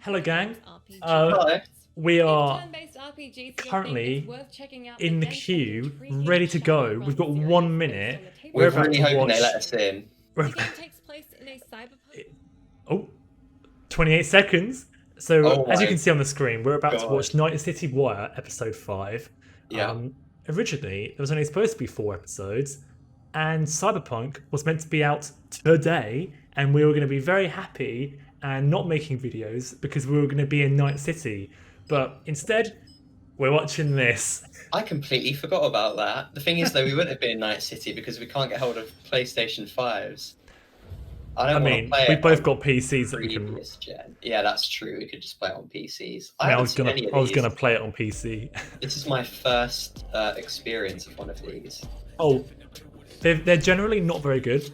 Hello, gang. Hello. We are currently in the queue, ready to go. We've got 1 minute. We're about really to hoping they watch. let us in. We're oh, 28 seconds. So, Oh as you my can see on the screen, we're about to god. watch Night City Wire episode 5. Yeah. Originally, there was only supposed to be 4 episodes, and Cyberpunk was meant to be out today, and we were going to be very happy and not making videos because we were going to be in Night City. But instead, we're watching this. I completely forgot about that. The thing is, though, we wouldn't have been in Night City because we can't get hold of PlayStation 5s. I don't want to play We it both on got PCs that we can. previous gen. Yeah, that's true. We could just play it on PCs. I haven't was seen gonna, any of I was these. gonna play it on PC. This is my first experience of one of these. Oh, they're generally not very good.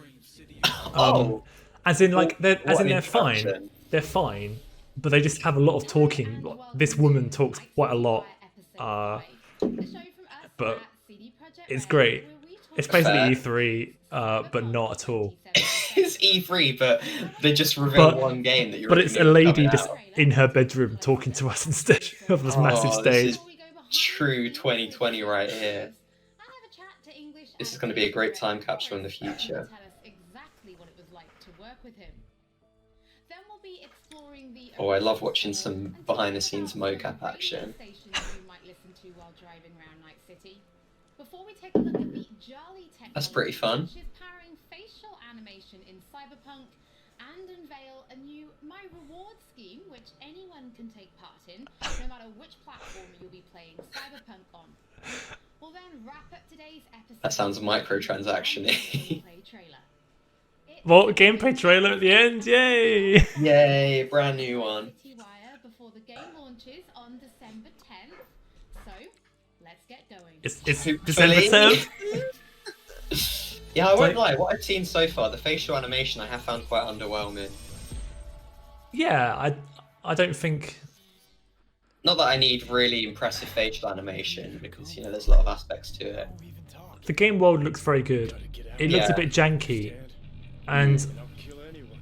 Oh, As in, like, what an they're fine. introduction. They're fine, but they just have a lot of talking. This woman talks quite a lot, but it's great. It's basically Fair. E3, but not at all. It's E3, but they just revealed But- one game that you're. But it's a lady just in her bedroom talking to us instead of this massive stage. This is true 2020 right here. This is going to be a great time capsule in the future. Oh, I love watching some behind-the-scenes mocap action. That's pretty fun. Which is powering facial animation in Cyberpunk and unveil a new My Reward scheme, which anyone can take part in, no matter which platform you'll be playing Cyberpunk on. We'll then wrap up today's episode. That sounds microtransaction-y. Gameplay trailer. Well, gameplay trailer at the end, yay! Yay, brand new one. Wire before the game launches on December 10th. So, let's get going. It's Hopefully. December 10th. Yeah, I won't lie. What I've seen so far, the facial animation I have found quite underwhelming. Yeah, I don't think. Not that I need really impressive facial animation, because, you know, there's a lot of aspects to it. The game world looks very good. It looks a Yeah. bit janky, and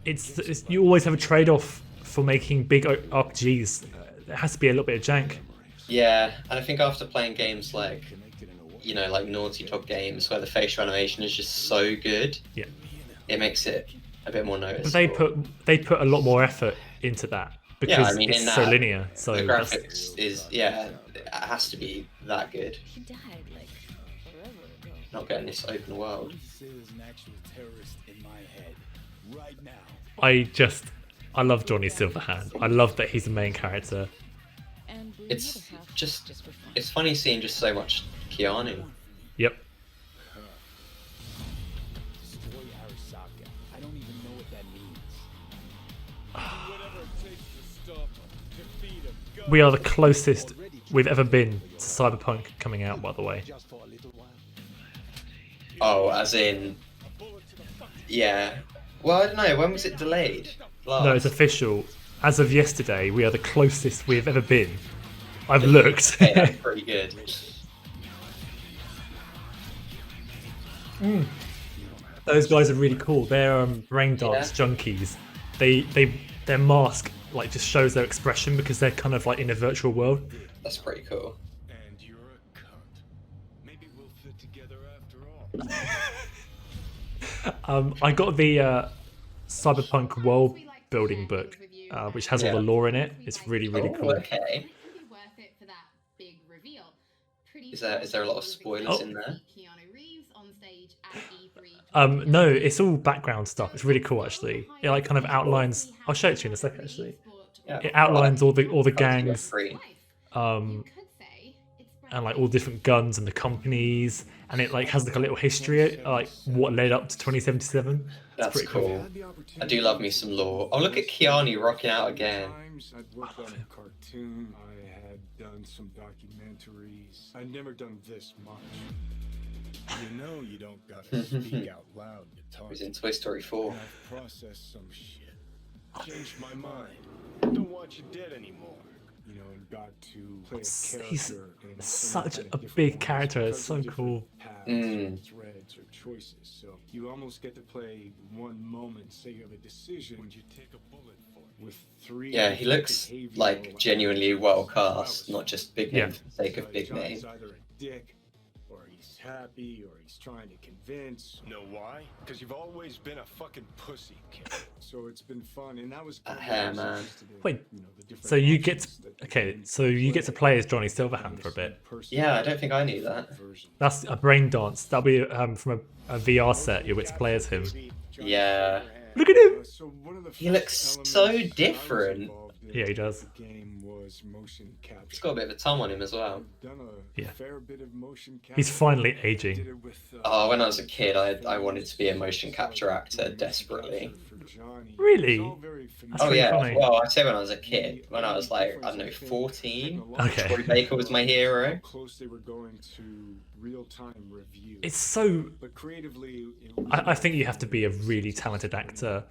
it's you always have a trade-off for making big RPGs. There has to be a little bit of jank. Yeah, and I think after playing games like, you know, like Naughty Dog games where the facial animation is just so good, Yeah. it makes it a bit more noticeable. But they put a lot more effort into that because Yeah, I mean, it's in so that, linear. So the that's, graphics is, yeah, it has to be that good. He died like forever ago. Not getting this open world. I love Johnny Silverhand. I love that he's the main character. And we It's never have just, for fun. it's funny seeing just so much Keanu. Yep. We are the closest we've ever been to Cyberpunk coming out, by the way. Oh, as in, yeah. Well, I don't know. When was it delayed? No, it's official. As of yesterday, we are the closest we've ever been. I've looked. Hey, that's pretty good. Those guys are really cool. They're brain dance junkies. Their mask like just shows their expression because they're kind of like in a virtual world. That's pretty cool. And you're a cunt. Maybe we'll fit together after all. I got the Cyberpunk world building book, which has all the lore in it. It's really Oh, cool. okay. It could be worth it for that big reveal. Pretty Is there a lot of spoilers in there? Keanu Reeves on stage at E3. No, it's all background stuff. It's really cool actually. It like kind of outlines. I'll show it to you in a second actually. Yeah. It outlines all the Free. gangs, and like all different guns and the companies, and it like has like a little history, like what led up to 2077. That's pretty cool. I do love me some lore. Oh, look at Keanu rocking out again. I'd worked on a cartoon. I had done some documentaries. I'd never done this much. You know you don't gotta speak out loud to talk. He's in Toy Story 4. I've processed some shit. Changed my mind. Don't want you dead anymore. You know, and got to play a He's character in such kind a of different big ways character. It's because so of different cool. paths, Mm. threads or choices. So you almost get to play one moment, say you have a decision. Would you take a bullet for me? with 3 Yeah, he looks behavioral like genuinely well analysis. I cast, was not just big Yeah. name for the sake of big name. Johnny's either a dick, or he's happy, or he's trying to convince. Know why? Because you've always been a fucking pussy, kid. So it's been fun, and that was That kind of hair, also man. just the, Wait, you know, the different So you get options that okay. you can So you get to play as Johnny Silverhand for a bit. Yeah, I don't think I knew that. That's a brain dance. That'll be from a VR set. You'll get to play as him. Yeah. Look at him. He looks so different. Yeah, he does. The game was motion capture. He's got a bit of a tongue on him as well. I've done a Yeah. fair bit of motion He's capture. finally Did aging. it with, Oh, when I was a kid, I wanted to be a motion capture actor desperately. Really? That's Oh pretty yeah, funny. well, I'd say when I was a kid. When I was like, I don't know, 14. Okay. Troy Baker was my hero. Close they were going to real-time review. It's so. But creatively, I think you have to be a really talented actor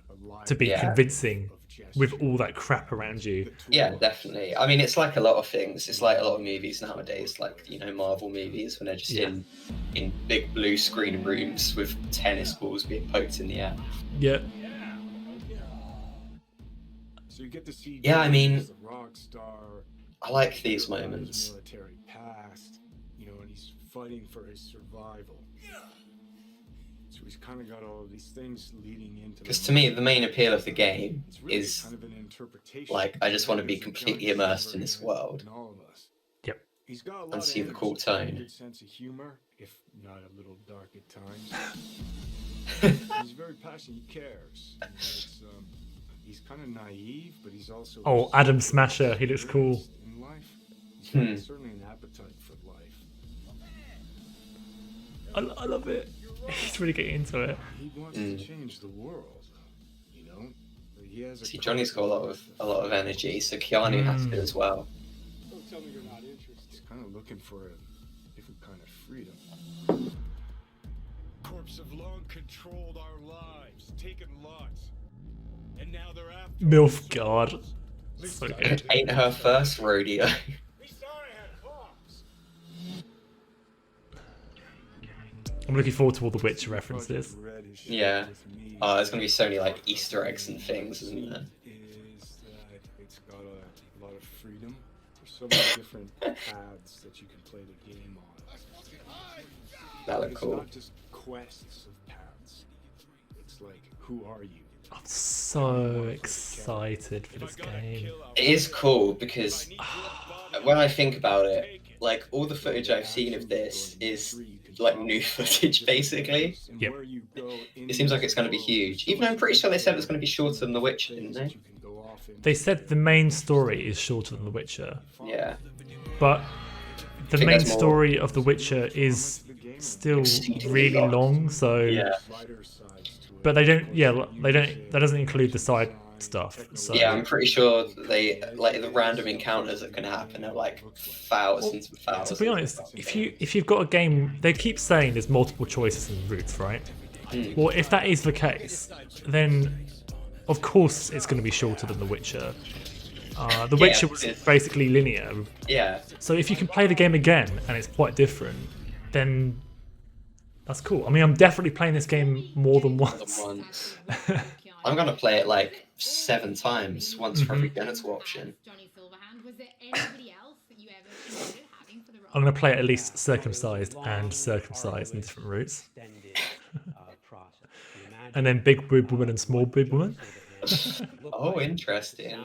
to be Yeah. convincing with all that crap around you. Yeah, definitely. I mean, it's like a lot of things. It's like a lot of movies nowadays, like, you know, Marvel movies, when they're just Yeah. in big blue screen rooms with tennis balls being poked in the air. Yeah. So you get to see Yeah, I Johnny mean, as the rock star. I like these Hear about his moments. military past, you know, and he's fighting for his survival. So he's kind of got all of these things leading into. Because to me, the main appeal of the game It's really is, kind of an interpretation. like, I just want to be It's a completely Johnny immersed in this Silverhand world. in all of us. Yep. He's got a lot And of see the cool energy, tone. Good sense of humor, if not a little dark at times. He's very passionate. He cares. You know, he's kind of naive, but he's also. Oh, Adam Smasher. He looks cool. In life, he's got Hmm. certainly an appetite for life. I love it. He's really getting into it. He wants Mm. to change the world. You know, he has a. See, Johnny's got a lot of energy, so Keanu has to as well. Don't tell me you're not interested. He's kind of looking for a different kind of freedom. Corps have long controlled our lives, taken lots. And now they're after MILF God. So Least good. Ain't her first rodeo. At least I had pops. I'm looking forward to all the Witcher references. Red is shared Yeah. with me. Oh, there's gonna be so many like Easter eggs and things, isn't there? Is that it's got a lot of freedom. There's so many different paths that you can play the game on. That look It's cool. not just quests of paths. It's like, who are you? I'm so excited for this game. It is cool because when I think about it, like all the footage I've seen of this is like new footage basically. And Yep. where you go in It seems like this it's going to be world, huge. Even though I'm pretty sure they said it was going to be shorter than The Witcher, didn't things they? that you can go off and They said the main story is shorter than The Witcher, Yeah. but the think main that's more- story of The Witcher is still really long. So, Yeah. lighter sides to it. but they don't. Yeah, they don't. That doesn't include the side stuff. So Yeah, I'm pretty sure they like the random encounters that can happen are like thousands and to thousands. be honest, if you've got a game, they keep saying there's multiple choices and routes, right? Well, if that is the case, then of course it's going to be shorter than The Witcher. The Yeah, Witcher was it's- basically linear, Yeah, so if you can play the game again and it's quite different, then that's cool. I mean, I'm definitely playing this game more than once. once. I'm gonna play it like 7 times, once for every genital option. Johnny Silverhand, was there anybody else that you ever considered having for the role? I'm going to play it at least circumcised and circumcised in different routes. And then big boob woman and small boob woman. Oh, interesting.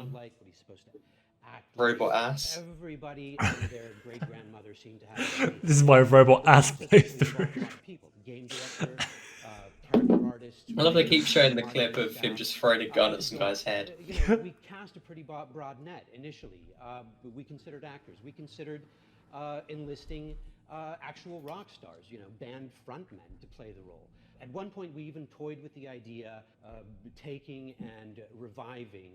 Robot ass. Everybody and their great grandmother seemed to have. This is my robot ass playthrough. People, game director, character artist. I love they keep showing the clip of him just throwing a gun at some guy's head. You know, we cast a pretty broad net initially. We considered actors. We considered enlisting actual rock stars, you know, band frontmen to play the role. At one point, we even toyed with the idea of taking and reviving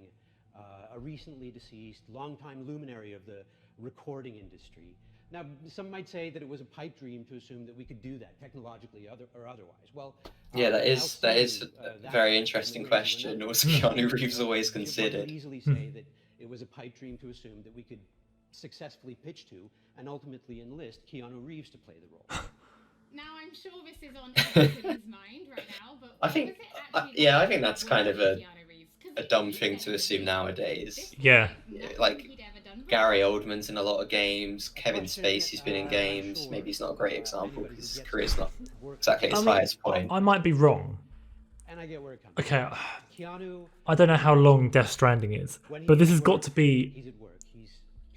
a recently deceased, longtime luminary of the recording industry. Now, some might say that it was a pipe dream to assume that we could do that technologically or otherwise. Well, Yeah, that I'll is see, a that very in interesting the way question. we're Was not- Keanu Reeves always One could considered? easily say that it was a pipe dream to assume that we could successfully pitch to and ultimately enlist Keanu Reeves to play the role. Now I'm sure this is on everyone's mind right now, but I think- was it actually yeah, I like think that's kind of a- Keanu Reeves? 'Cause a dumb thing to assume nowadays. Yeah. Like Gary Oldman's in a lot of games. Kevin Spacey's been in games. Maybe he's not a great example because his career's not exactly at its highest point. I might be wrong. And I get where it comes Okay, from. Keanu, I don't know how long Death Stranding is, when but this he's has at got work, to be he's at work. He's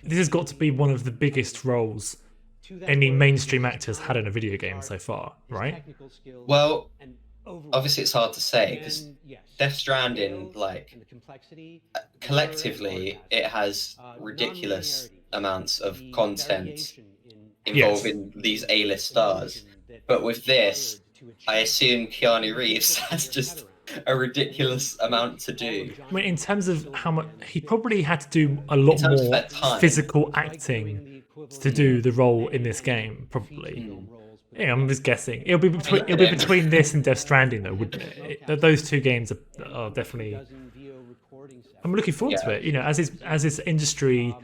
this has got to be one of the biggest roles to that any work, mainstream his actor's talent, had in a video his game art, so far, his right? technical skills, Well, and overall. obviously it's hard to say because And yes, Death Stranding, scale like and the complexity, collectively, it has ridiculous amounts of content involving these A-list stars. But with this, I assume Keanu Reeves has just a ridiculous amount to do. I mean, in terms of how much he probably had to do a In lot terms of more that time. physical acting to do the role in this game, probably. Yeah, I'm just guessing. It'll be between this and Death Stranding, though, wouldn't it? Those two games are definitely. I'm looking forward to it. You know, as this industry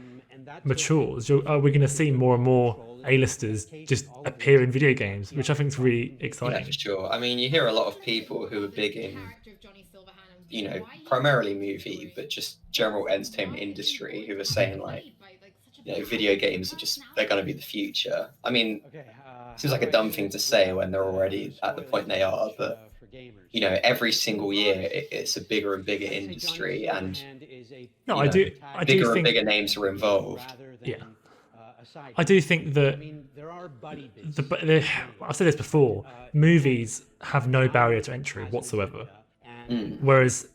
matures, are we going to see more and more A-listers just appear in video games, which I think is really Yeah, exciting. for sure. I mean, you hear a lot of people who are big in, you know, primarily movie, but just general entertainment industry who are saying like, you know, video games are just, they're going to be the future. I mean, seems like a dumb thing to say when they're already at the point they are, but you know, every single year it's a bigger and bigger industry, and No, you I know, do bigger and think. bigger names are involved. Yeah. I do think that I've said this before. Movies have no barrier to entry whatsoever, whereas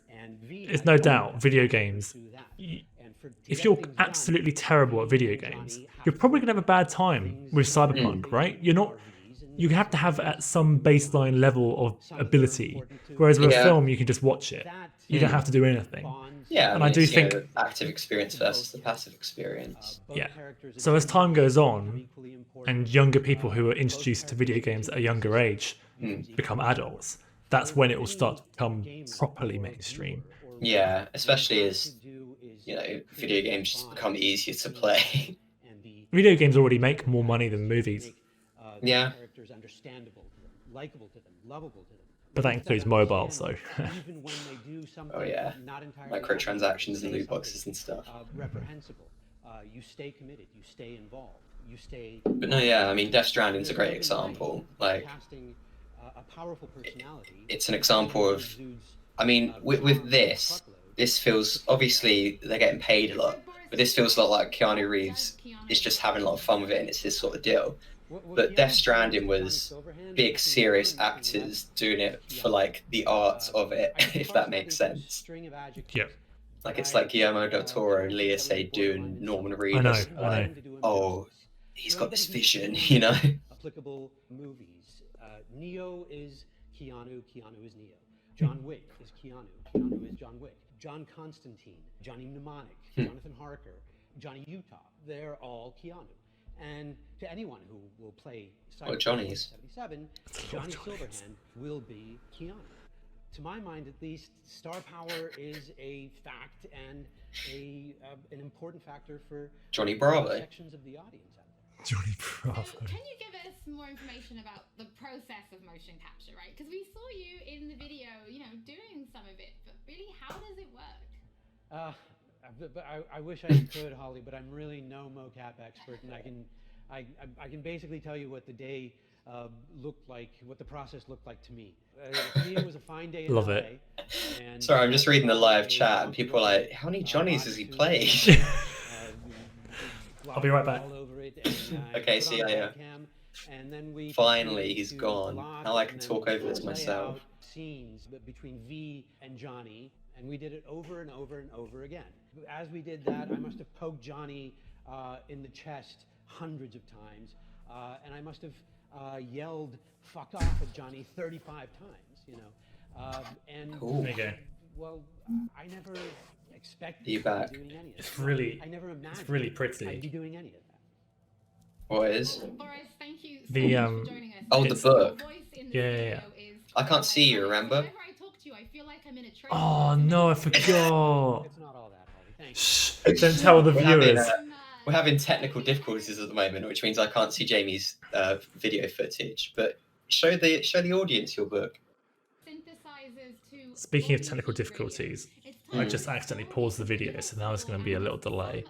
there's no doubt video games. If you're absolutely terrible at video games, you're probably gonna have a bad time with Cyberpunk, right? You're not. You have to have at some baseline level of ability, whereas with a Yeah. film you can just watch it. You don't have to do anything. Yeah, And I do it's, you know, think- the active experience versus the passive experience. Yeah. So as time goes on, and younger people who are introduced to video games at a younger age become adults, that's when it will start to become properly mainstream. Yeah, especially as, you know, video games just become easier to play. Video games already make more money than movies, Yeah. Characters understandable to them, likable to them, lovable to them. but that includes mobile. So Even when they do something Oh yeah, not entirely microtransactions and say loot boxes and stuff. reprehensible. You stay committed. You stay involved. You stay. But no, yeah, I mean, Death Stranding's a great example. Like, Casting a powerful personality. it's an example of, I mean, with this feels, obviously they're getting paid a lot, but this feels a lot like Keanu Reeves is just having a lot of fun with it, and it's his sort of deal. But Death Stranding was big, serious actors doing it for like the art of it, if that makes sense. yeah, Like it's like Guillermo del Toro and Leah Seydoux doing Norman Reedus. I know. Like, oh, he's got this vision, you know? Applicable movies. Neo is Keanu. Keanu is Neo. John Wick is Keanu. Keanu is John Wick. John Constantine, Johnny Mnemonic, Jonathan Harker, Johnny Utah. They're all Keanu. And to anyone who will play Cyberpunk Johnny's. 77, Johnny Silverhand will be Keanu. To my mind, at least, star power is a fact and an important factor for Johnny Bravo. sections of the audience out there. Johnny Bravo. Can you give us more information about the process of motion capture, right? Because we saw you in the video, you know, doing some of it, but really, how does it work? I wish I could, Holly, but I'm really no mocap expert, and I can basically tell you what the day looked like, what the process looked like to me. To me, it was a fine day in Love LA, it. and Sorry, I'm just reading the live chat, and people are like, how many Johnnies has he played? I'll be right back. Okay, see ya, yeah. Finally, he's gone. Now I can talk over this myself. Scenes between V and Johnny, and we did it over and over and over again. As we did that, I must have poked Johnny in the chest hundreds of times, and I must have yelled "fuck off" at Johnny 35 times, you know. And Cool. There you go. well, I never expected You to back. be doing any of It's that. really, I never imagined it's really I'd pretty. be doing any of that. What is? Boris, thank you so The, much for joining us. Oh, the Your book. voice in the Yeah, yeah, video yeah. is I can't see you, remember? Whenever I talk to you, I feel like I'm in a train. Oh no, I forgot. It's not all that, Holly. Thanks. Shh! Don't tell the We're having, viewers. we're having technical difficulties at the moment, which means I can't see Jamie's video footage. But show the audience your book. Synthesizers to Speaking of audio technical video. difficulties, It's I just accidentally paused the video, so now it's going to be a little delay.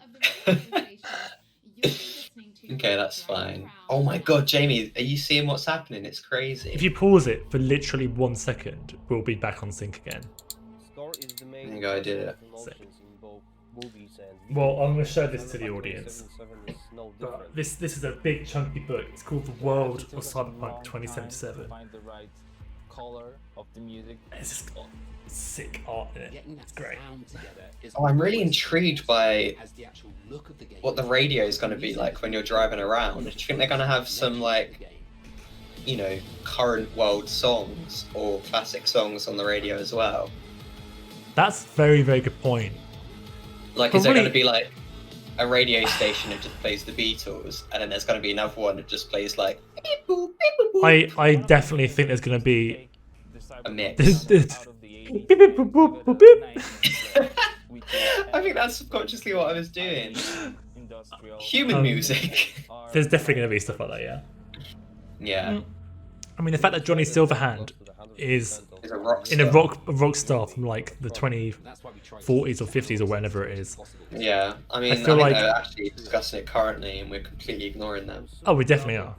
Okay, that's fine. Oh my god, Jamie, are you seeing what's happening? It's crazy. If you pause it for literally 1 second, we'll be back on sync again. Score is the main There you go, I did it. emotions in both movies and Well, I'm going to show videos. this to the audience. 777 is no But different. this is a big chunky book. It's called The World of Cyberpunk 2077. Find the right color of the music. It's just got sick art in it. It's great. Oh, I'm really intrigued by what the radio is going to be like when you're driving around. Do you think they're going to have some, like, you know, current world songs or classic songs on the radio as well? That's a very, very good point. Like, is there Probably- going to be, like, a radio station that just plays the Beatles, and then there's going to be another one that just plays, like, beep, boop, beep, boop, boop? I definitely think there's going to be A mix. Out of the 80s. Beep, beep, boop, boop, boop, beep. I think that's subconsciously what I was doing. Industrial. Human music. There's definitely going to be stuff like that, yeah. Yeah. I mean, the fact that Johnny Silverhand is It's a rock in a star. rock star from like the 2040s or 50s or whenever it is. Yeah, I mean, I feel think like- they're actually discussing it currently, and we're completely ignoring them. Oh, we definitely are.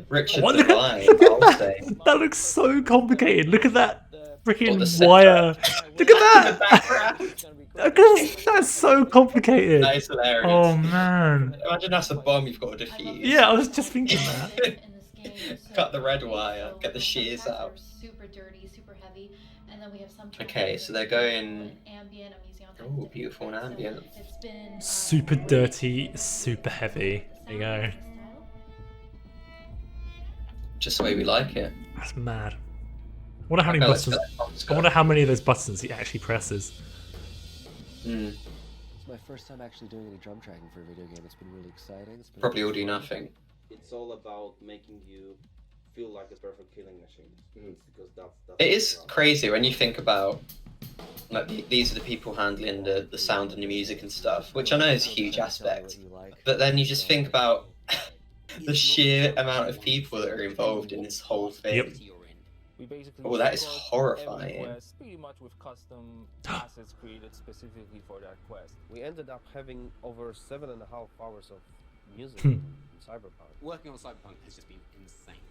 Richard What? Devine, Look at I'll that. say. That looks so complicated. Look at that What, the freaking center? wire. Look at that. Background. That's so complicated. That is hilarious. Oh man. Imagine that's a bomb you've got to defuse. Yeah, I was just thinking that. Cut the red wire, get the shears out. Super dirty, super heavy, and then we have some. Okay, so they're going. Ambient. I'm using all kinds of Oh, different beautiful and effects. So ambient. it's been Super dirty, super heavy. There you go. Just the way we like it. That's mad. I wonder how many Okay, let's buttons. get that bomb I skirt. wonder how many of those buttons he actually presses. Hmm, It's my first time actually doing any drum tracking for a video game. It's been really exciting. It's been Probably all really do fun. nothing. It's all about making you feel like a perfect killing machine. Because that's It is crazy when you think about, like, these are the people handling the sound and the music and stuff, which I know is a huge aspect. But then you just think about the sheer amount of people that are involved in this whole thing. Yep. We basically Oh, that is scored horrifying. every quest pretty much with custom assets created specifically for that quest. We ended up having over 7.5 hours of music Hmm. in Cyberpunk. Working on Cyberpunk has just been insane.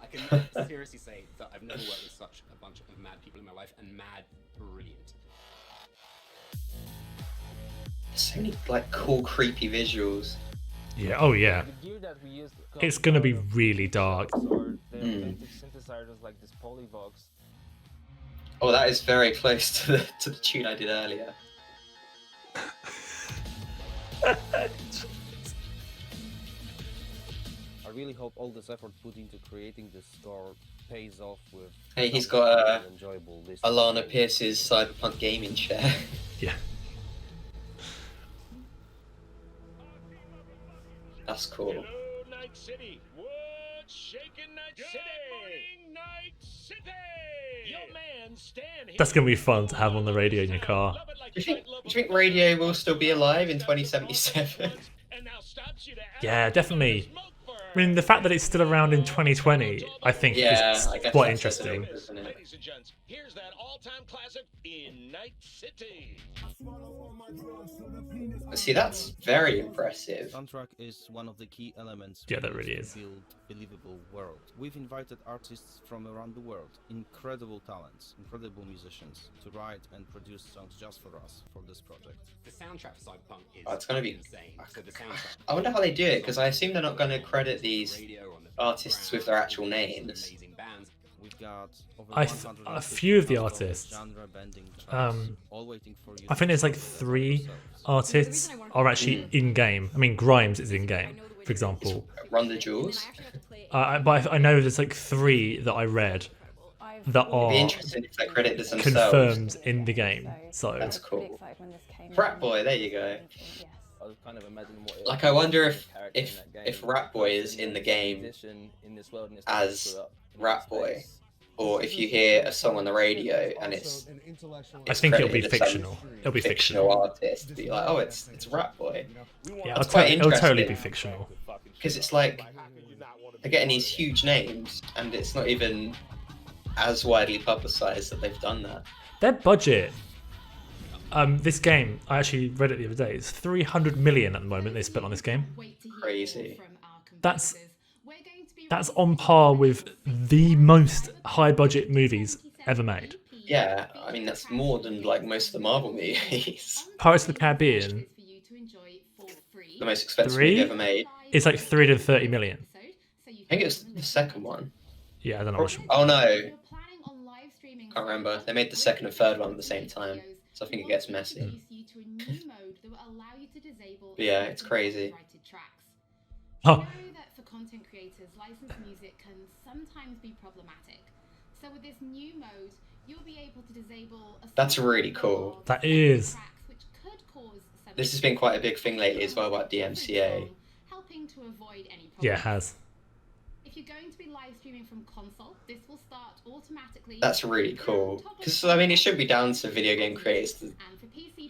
I can seriously say that I've never worked with such a bunch of mad people in my life, and mad brilliant. So many, like, cool, creepy visuals. Yeah. Oh yeah. The gear that we used It's comes gonna be out of really dark. or the Hmm. authentic synthesizers like this Polyvox. Oh, that is very close to the tune I did earlier. I really hope all this effort put into creating this score pays off with. Hey, he's something got really enjoyable listening. Alana Pierce's Cyberpunk gaming chair. Yeah. That's cool. Hello, Night City. What's shaking Night City? Good morning, Night City. Your man Stan here. That's gonna be fun to have on the radio in your car. Love it like Do you think, you love do you think radio will still be alive in 2077? and now stops you to ask Yeah, you to definitely. smoke for I mean, the fact that it's still around in 2020, I think Yeah, is I guess quite that says it, interesting. doesn't it? Ladies and gents, here's that all-time classic in Night City. See, that's very impressive. Soundtrack is one of the key elements. Yeah, that we use really to is. Build believable world. We've invited artists from around the world, incredible talents, incredible musicians, to write and produce songs just for us for this project. The soundtrack for Cyberpunk is Oh, it's gonna be- insane. So the soundtrack. I wonder how they do it, because I assume they're not going to credit these Radio on the artists with their actual background, names. amazing bands. We've got over A few of the 150 artists, genre-bending tracks, all waiting for you I to think there's like discover 3 themselves. artists are actually in game. I mean, Grimes is in game, for example. Run the Jewels. But I know there's like 3 that I read that It'd be are interesting if they credited themselves. confirmed in the game. So That's cool. Rat Boy, there you go. I was kind of imagining what it Like, I wonder if character in if that game. if Rat Boy is in the game Musician in this world and it's as grew up in Rat this Boy, space. or if you hear a song on the radio and I it's think it'll be credited as some fictional. It'll be fictional fictional. artist, be like, oh, it's Rat Boy, Yeah, That's quite it'll totally be interesting. fictional. because it's like they're getting these huge names and it's not even as widely publicized that they've done that. Their budget, this game, I actually read it the other day, it's 300 million at the moment they spent on this game. Crazy. That's on par with the most high budget movies ever made. Yeah, I mean that's more than like most of the Marvel movies. Pirates of the Caribbean, The most expensive movie ever made. It's like 330 million. I think it was the second one. Yeah, I don't know which one. Oh no, can't remember. They made the second and third one at the same time, so I think it gets messy. But yeah, it's crazy. Oh. For content creators, licensed music can sometimes be problematic. So with this new mode, you'll be able to disable a That's really cool. That is. This has been quite a big thing lately as well about DMCA. helping to avoid any problems. Yeah, it has. If you're going to be live streaming from console, this will start automatically. That's really cool. Because I mean, it shouldn't be down to video game creators to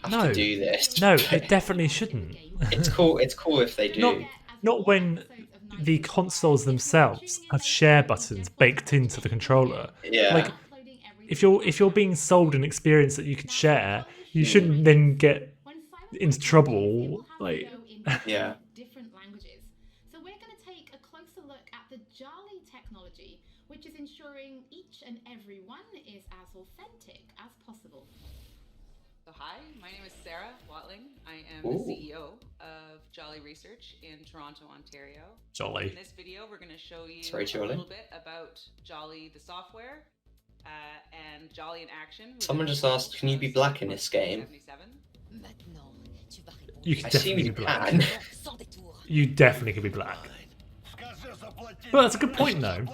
have to do this. No, it definitely shouldn't. It's cool. It's cool if they do. Not when the consoles themselves have share buttons baked into the controller. Yeah. Like, if you're being sold an experience that you can share, you shouldn't then get into trouble. Like, yeah. Different languages. So we're going to take a closer look at the Jolly technology, which is ensuring each and every one is as authentic as possible. So hi, my name is Sarah Watling. I am Ooh. the CEO of Jolly Research in Toronto, Ontario. Jolly. In this video, we're going to show you Sorry, a Jolly. little bit about Jolly, the software, and Jolly in action. Someone just asked, can you be black in this game? You can I assume definitely you be black. can. You definitely can be black. Well, that's a good point, though.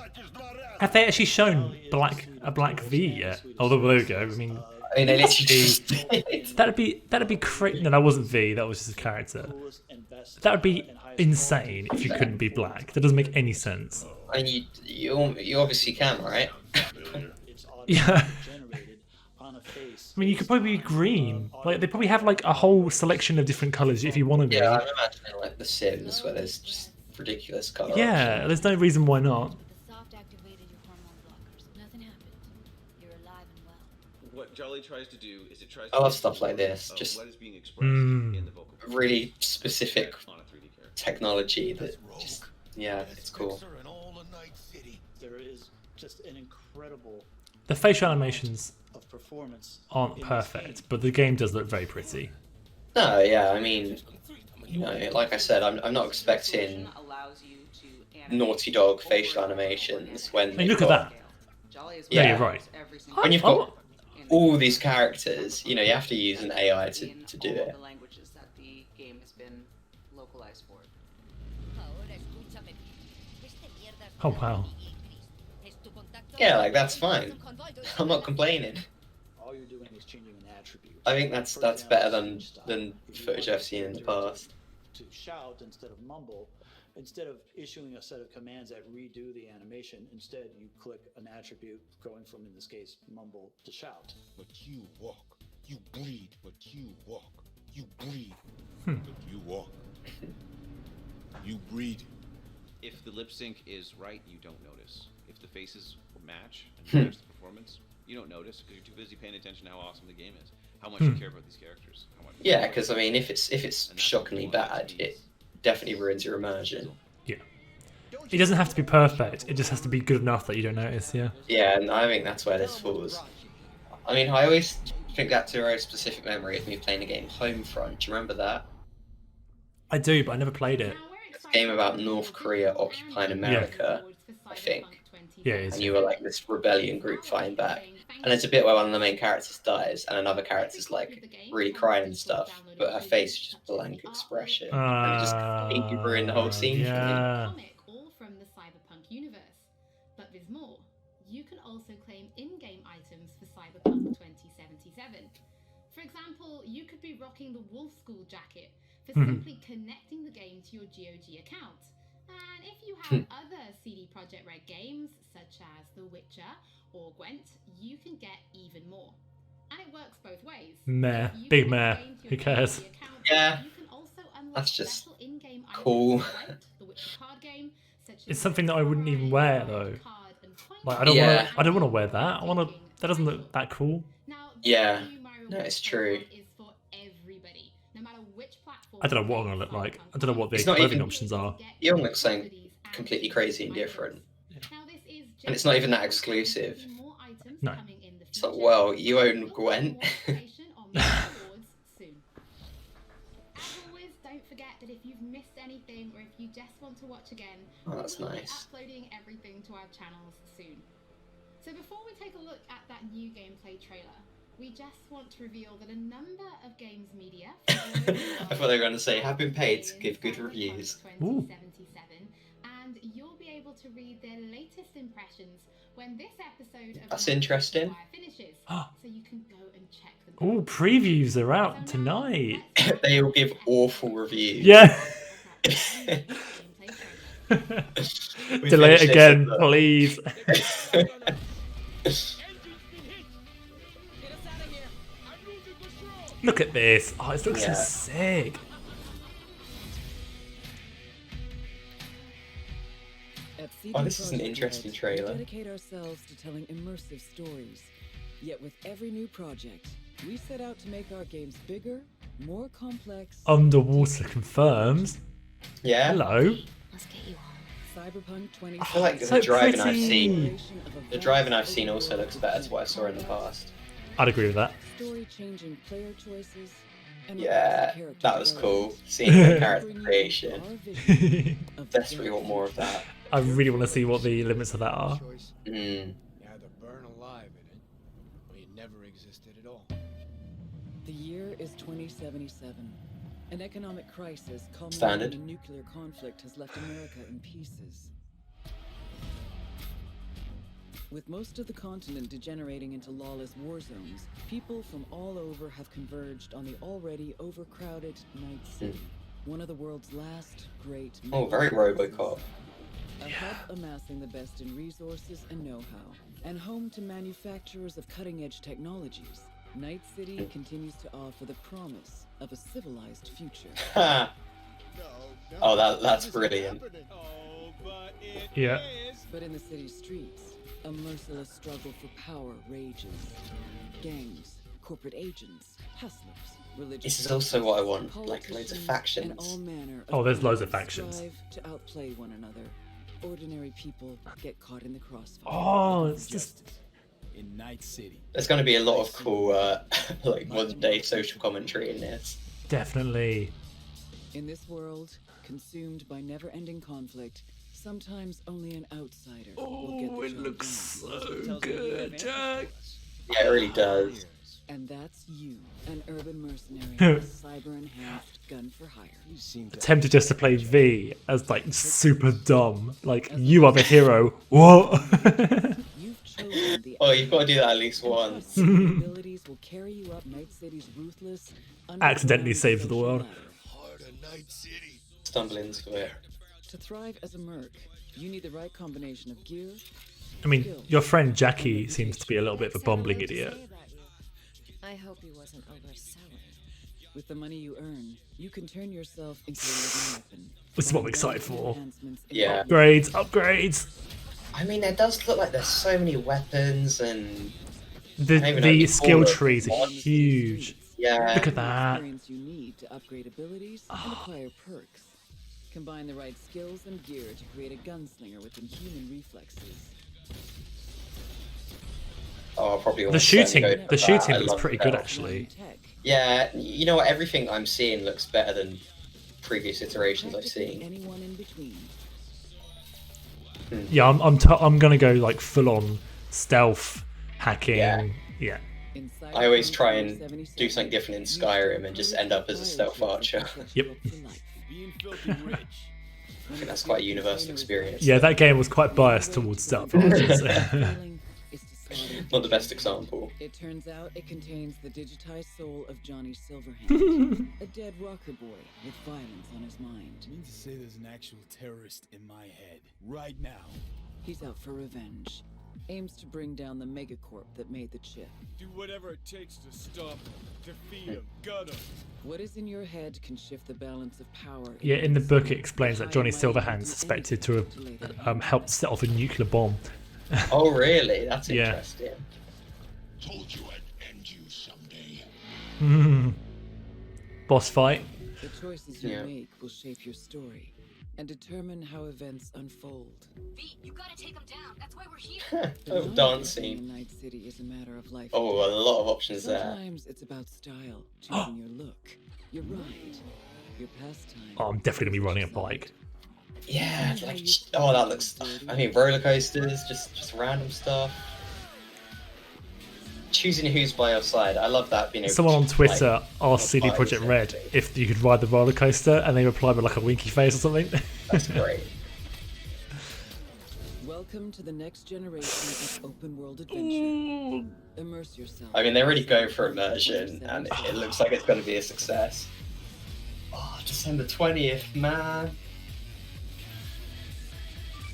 Have they actually shown a black V yet? Although there we go. I mean, they literally just that'd be crazy. No, that wasn't V. That was just a character. That would be insane if you couldn't be black. That doesn't make any sense. And you obviously can, right? Yeah. I mean, you could probably be green. Like, they probably have like a whole selection of different colours if you want to be. Yeah, I'm imagining like The Sims where there's just ridiculous colour. Yeah, there's no reason why not. What Jolly tries to do is it tries I love stuff like this. Just what is being expressed in the vocal really specific technology that just, yeah, it's cool. There is just an incredible The facial animations of performance aren't perfect, but the game does look very pretty. No, yeah, I mean, you know, like I said, I'm not expecting Naughty Dog facial animations when I mean, look at that. Yeah, you're right. When you've got all these characters, you know, you have to use an AI to do it. The languages that the game has been localized for. Oh wow. Yeah, like that's fine. I'm not complaining. all you're doing is changing an attribute. I think that's better than footage I've seen in the past. To shout instead of mumble, instead of issuing a set of commands that redo the animation, instead you click an attribute going from, in this case, mumble to shout. But you walk, you breathe, but you walk, you breathe, Hmm. but you walk, you breathe. If the lip sync is right, you don't notice. If the faces match Hmm. and match the performance, you don't notice because you're too busy paying attention to how awesome the game is, how much you Hmm. care about these characters. How much Yeah, because I mean, if it's shockingly bad, it definitely ruins your immersion. Yeah. It doesn't have to be perfect. It just has to be good enough that you don't notice. Yeah. Yeah, and I think that's where this falls. I mean, I always think back to a very specific memory of me playing the game Homefront. Do you remember that? I do, but I never played it. It's a game about North Korea occupying America, I think. Yeah, it is. And you were like this rebellion group fighting back. And there's a bit where one of the main characters dies, and another character's like really crying and stuff, but her face is just blank expression, and it just completely ruined the whole scene for me. Yeah. All from the Cyberpunk universe. But there's more. You can also claim in-game items for Cyberpunk 2077. For example, you could be rocking the Wolf School jacket for simply connecting the game to your GOG account. And if you have other CD Projekt Red games, such as The Witcher or Gwent, you can get even more. And it works both ways. Meh. Big meh. Who cares? Yeah. That's just cool. It's something that I wouldn't even wear though. Like I don't Yeah. want to. I don't want to wear that. I want to. That doesn't look that cool. Yeah, no, it's true. I don't know what I'm gonna look like. I don't know what the It's not clothing even. options are. You don't look something completely crazy and different, and it's not even that exclusive. No. It's like, well, you own Gwent. Don't forget that if you've missed anything or if you just want to watch again, Oh, that's we'll be nice. uploading everything to our channels soon. So before we take a look at that new gameplay trailer, we just want to reveal that a number of games media I thought they were going to say have been paid to give good reviews. 2077, and you'll be able to read their latest impressions when this episode of That's Live interesting. Fire finishes, so you can go and check them. Oh, previews are out tonight. They will give awful reviews. Yeah. We Delay it finished again, this, please. Look at this. Oh, it looks so Yeah. sick. Oh, this is an interesting trailer. We dedicate ourselves to telling immersive stories. Yet with every new project, we set out to make our games bigger, more complex. Underwater confirms. Yeah. Hello. Let's get you on. Cyberpunk 20. I feel like So the driving I've pretty. seen, the driving I've seen also looks better to what I saw in the past. I'd agree with that. Story-changing player choices. And Yeah, character that was development. cool. Seeing the character creation. Desperately want more of that. I really want to see what the limits of that are. Mm. You either burn alive in it, or you never existed at all. The year is 2077. An economic crisis culminating Standard. in a nuclear conflict has left America in pieces. With most of the continent degenerating into lawless war zones, people from all over have converged on the already overcrowded Night City, one of the world's last great Oh, very RoboCop. a hub amassing the best in resources and know-how, and home to manufacturers of cutting-edge technologies. Night City continues to offer the promise of a civilized future. Oh, that's brilliant. Yeah. But in the city's streets, a merciless struggle for power rages. Gangs, corporate agents, hustlers, religious. This is also what I want, like loads of politicians, and factions. all manner Oh, there's loads of people factions. strive to outplay one another. Ordinary people get caught in the crossfire. Oh, it's just. In Night City. There's going to be a lot of cool, like modern day social commentary in this. Definitely. In this world, consumed by never-ending conflict, sometimes only an outsider will get the Oh, it job looks done. so good, Jack. Yeah, it really does. And that's you, an urban mercenary, a cyber-enhanced gun for hire. Tempted just to play V as like super dumb. Like you are the hero. What? You've chosen the Oh, you've got to do that at least once. abilities will carry you up Night City's ruthless, Accidentally underground saves the social world. ladder. Stumble into it. To thrive as a merc, you need the right combination of gear. I mean, your friend Jackie seems to be a little bit of a bumbling idiot. I hope he wasn't overselling. With the money you earn, you can turn yourself into a living weapon. This is what I'm excited for. Yeah. Upgrades, upgrades. I mean, it does look like there's so many weapons and The I don't even know what you skill call it. trees are huge. Yeah. Look at that. Experience you need to upgrade abilities and acquire perks. Combine the right skills and gear to create a gunslinger with inhuman reflexes. Oh, I'll probably The almost shooting, certainly go for the that. shooting I looks love pretty that. good actually. Yeah, you know what? Everything I'm seeing looks better than previous iterations I've seen. Anyone in between. Yeah, I'm gonna go like full on stealth hacking. Yeah. I always try and do something different in Skyrim and just end up as a stealth archer. Yep. I think that's quite a universal experience. Yeah, that game was quite biased towards stealth archers. Not the best example. It turns out it contains the digitized soul of Johnny Silverhand, a dead rocker boy with violence on his mind. I mean to say there's an actual terrorist in my head right now. He's out for revenge. Aims to bring down the megacorp that made the chip. Do whatever it takes to stop him, defeat him, gut him. What is in your head can shift the balance of power. Yeah, in the book it explains that Johnny Silverhand's suspected to have helped set off a nuclear bomb Oh, really? That's Yeah. interesting. Told you I'd end you someday. Boss fight. The choices you make will shape your story and determine how events unfold. V, you gotta take him down. That's why we're here. Oh, dancing. In Night City is a matter of life. Oh, a lot of options there. Sometimes it's about style, choosing your look, your ride, your pastime. Oh, I'm definitely gonna be running a bike. Yeah, like, oh, that looks. I mean, roller coasters, just random stuff. Choosing who's by your side. I love that. You know, Someone on Twitter like, asked CD Projekt Red if you could ride the roller coaster, and they replied with like a winky face or something. That's great. Welcome to the next generation of open world adventure. Immerse yourself. I mean, they really go for immersion, and it looks like it's going to be a success. Oh, December 20th, man.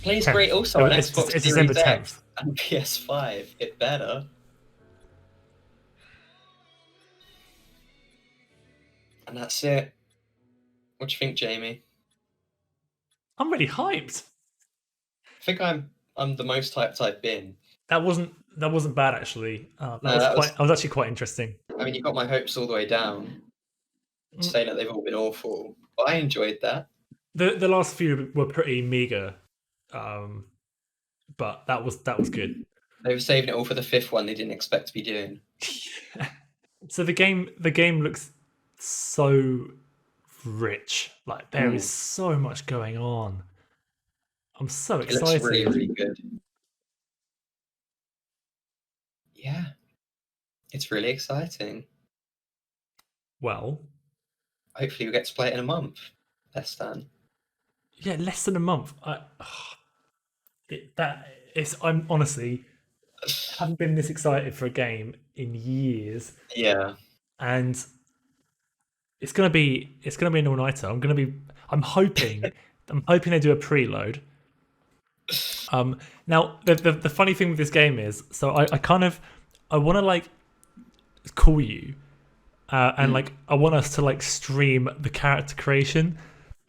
Plays great also on Xbox it's Series December X 10th. and PS5. It better. And that's it. What do you think, Jamie? I'm really hyped. I think I'm the most hyped I've been. That wasn't bad actually. That No, was actually quite interesting. I mean, you got my hopes all the way down, saying that they've all been awful, but I enjoyed that. The last few were pretty meager, but that was good. They were saving it all for the fifth one they didn't expect to be doing. So the game looks so rich. Like there is so much going on. I'm so excited. It looks really, really good. Yeah. It's really exciting. Well, hopefully we get to play it in a month. Less than. Yeah, less than a month. I'm honestly haven't been this excited for a game in years. Yeah. And it's gonna be an all-nighter. I'm hoping they do a preload. Now the funny thing with this game is, so I want to like call you, and like I want us to like stream the character creation.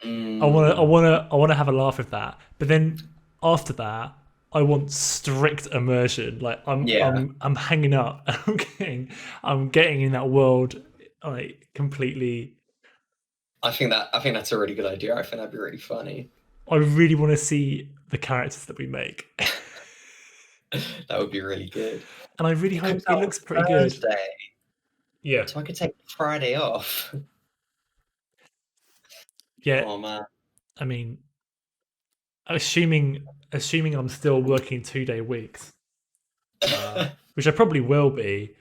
I want to have a laugh with that. But then after that, I want strict immersion. Like I'm hanging up. I'm getting in that world like completely. I think that's a really good idea. I think that'd be really funny. I really want to see the characters that we make. That would be really good. And I really hope it looks pretty Thursday. good. Yeah. So I could take Friday off. Yeah. Oh man. I mean, assuming I'm still working 2-day weeks, which I probably will be.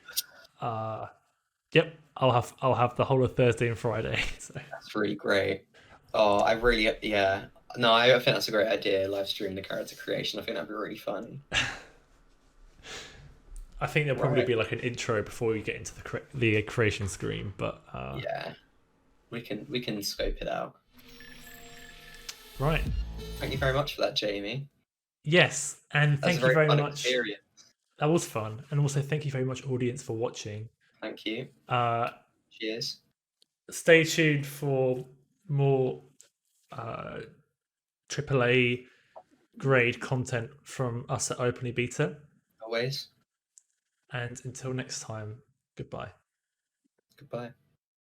Yep, I'll have the whole of Thursday and Friday. So. That's really great. Oh, I think that's a great idea. Live stream the character creation. I think that'd be really fun. I think there'll probably be like an intro before we get into the creation screen, but yeah, we can scope it out. Right. Thank you very much for that, Jamie. Yes, and thank you very much. Experience. That was fun, and also thank you very much, audience, for watching. Thank you. Cheers. Stay tuned for more AAA grade content from us at Openly Beta. Always. And until next time, goodbye. Goodbye.